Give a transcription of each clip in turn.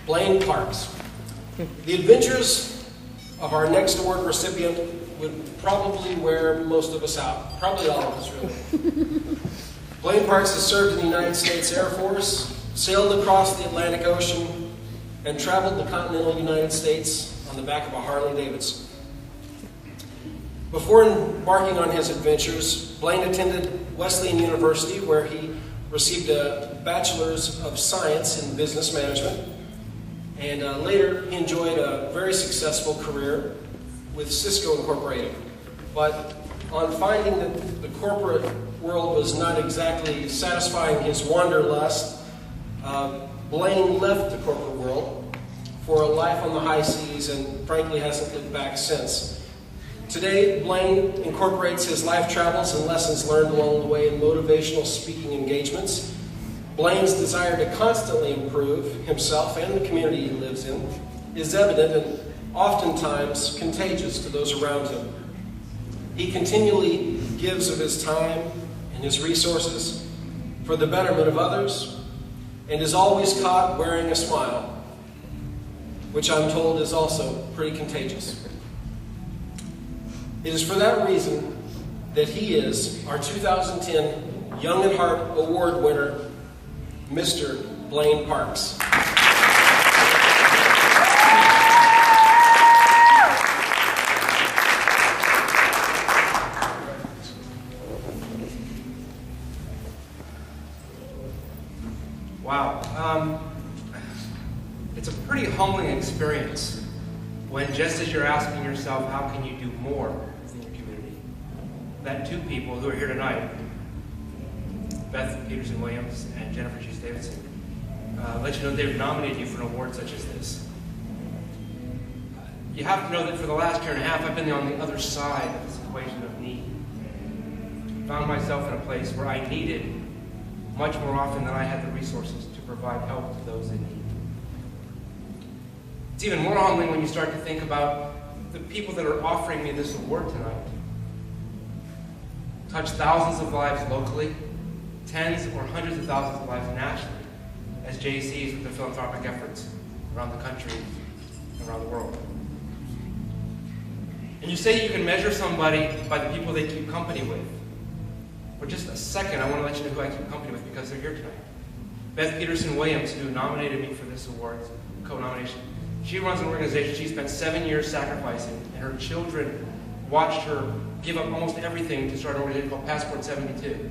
Blaine Parks. The adventures of our next award recipient would probably wear most of us out. Probably all of us, really. Blaine Parks has served in the United States Air Force, sailed across the Atlantic Ocean, and traveled the continental United States on the back of a Harley Davidson. Before embarking on his adventures, Blaine attended Wesleyan University, where he received a Bachelor's of Science in Business Management, and later he enjoyed a very successful career with Cisco Incorporated. But on finding that the corporate world was not exactly satisfying his wanderlust, Blaine left the corporate world for a life on the high seas and frankly hasn't looked back since. Today, Blaine incorporates his life travels and lessons learned along the way in motivational speaking engagements. Blaine's desire to constantly improve himself and the community he lives in is evident and oftentimes contagious to those around him. He continually gives of his time and his resources for the betterment of others and is always caught wearing a smile, which I'm told is also pretty contagious. It is for that reason that he is our 2010 Young at Heart Award winner, Mr. Blaine Parks. Wow. It's a pretty humbling experience when just as you're asking yourself, how can you do more in your community, that two people who are here tonight, Beth Peterson-Williams and Jennifer Jaycees, let you know they've nominated you for an award such as this. You have to know that for the last year and a half, I've been on the other side of this equation of need. Found myself in a place where I needed much more often than I had the resources to provide help to those in need. It's even more humbling when you start to think about the people that are offering me this award tonight. Touch thousands of lives locally, tens or hundreds of thousands of lives nationally, as Jaycees with their philanthropic efforts around the country and around the world. And you say you can measure somebody by the people they keep company with. For just a second, I want to let you know who I keep company with because they're here tonight. Beth Peterson-Williams, who nominated me for this award, co-nomination, she runs an organization she spent 7 years sacrificing, and her children watched her give up almost everything to start an organization called Passport 72.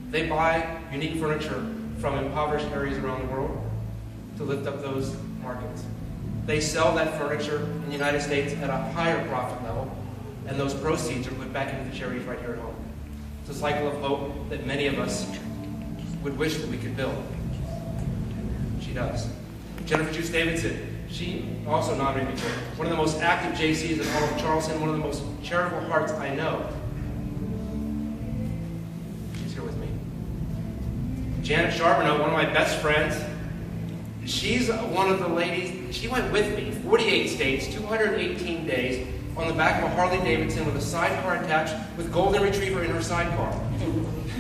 They buy unique furniture from impoverished areas around the world to lift up those markets. They sell that furniture in the United States at a higher profit level, and those proceeds are put back into the charities right here at home. It's a cycle of hope that many of us would wish that we could build. She does. Jennifer Jaycees, she also nominated me for one of the most active Jaycees in all of Charleston, one of the most charitable hearts I know. She's here with me. Janet Charbonneau, one of my best friends, she's one of the ladies, she went with me 48 states, 218 days, on the back of a Harley Davidson with a sidecar attached with golden retriever in her sidecar.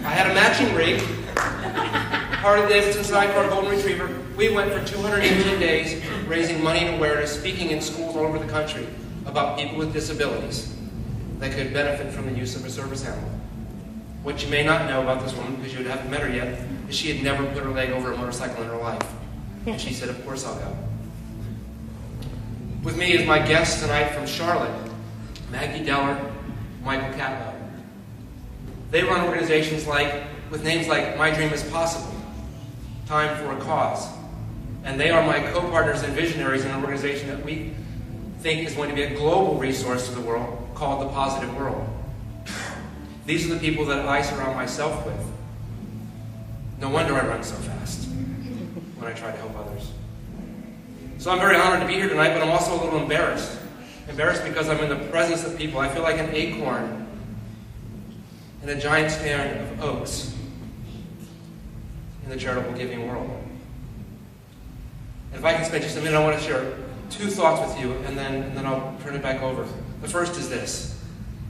I had a matching rig, Harley Davidson sidecar, golden retriever. We went for 218 days raising money and awareness, speaking in schools all over the country about people with disabilities that could benefit from the use of a service animal. What you may not know about this woman, because you haven't met her yet, is she had never put her leg over a motorcycle in her life. And she said, of course I'll go. With me is my guest tonight from Charlotte, Maggie Deller, Michael Catlow. They run organizations with names like My Dream is Possible, Time for a Cause. And they are my co-partners and visionaries in an organization that we think is going to be a global resource to the world called The Positive World. These are the people that I surround myself with. No wonder I run so fast when I try to help others. So I'm very honored to be here tonight, but I'm also a little embarrassed. Embarrassed because I'm in the presence of people. I feel like an acorn in a giant stand of oaks in the charitable giving world. And if I can spend just a minute, I want to share two thoughts with you, and then I'll turn it back over. The first is this.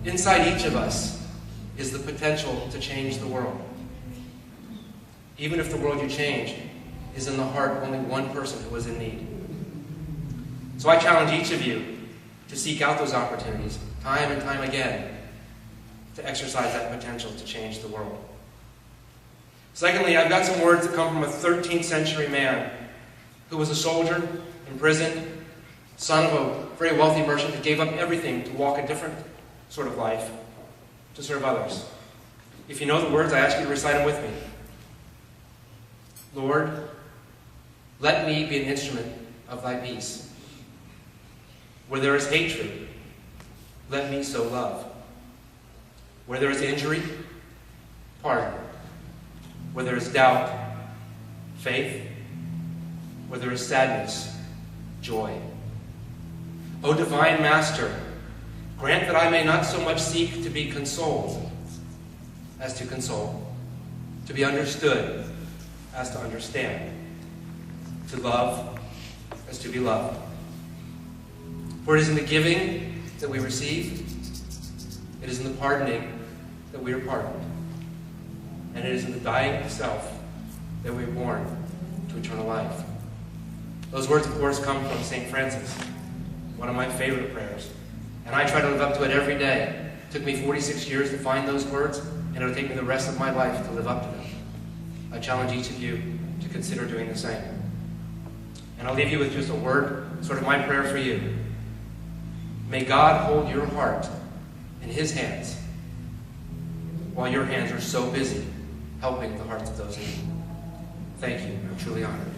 Inside each of us is the potential to change the world. Even if the world you change is in the heart of only one person who is in need. So I challenge each of you to seek out those opportunities time and time again to exercise that potential to change the world. Secondly, I've got some words that come from a 13th century man who was a soldier, imprisoned, son of a very wealthy merchant who gave up everything to walk a different sort of life to serve others. If you know the words, I ask you to recite them with me. Lord, let me be an instrument of thy peace. Where there is hatred, let me sow love. Where there is injury, pardon. Where there is doubt, faith. Where there is sadness, joy. O divine Master, grant that I may not so much seek to be consoled as to console, to be understood as to understand, to love as to be loved. For it is in the giving that we receive, it is in the pardoning that we are pardoned, and it is in the dying of self that we are born to eternal life. Those words, of course, come from St. Francis, one of my favorite prayers, and I try to live up to it every day. It took me 46 years to find those words, and it'll take me the rest of my life to live up to them. I challenge each of you to consider doing the same. And I'll leave you with just a word, sort of my prayer for you. May God hold your heart in His hands while your hands are so busy helping the hearts of those in need. Thank you. I'm truly honored.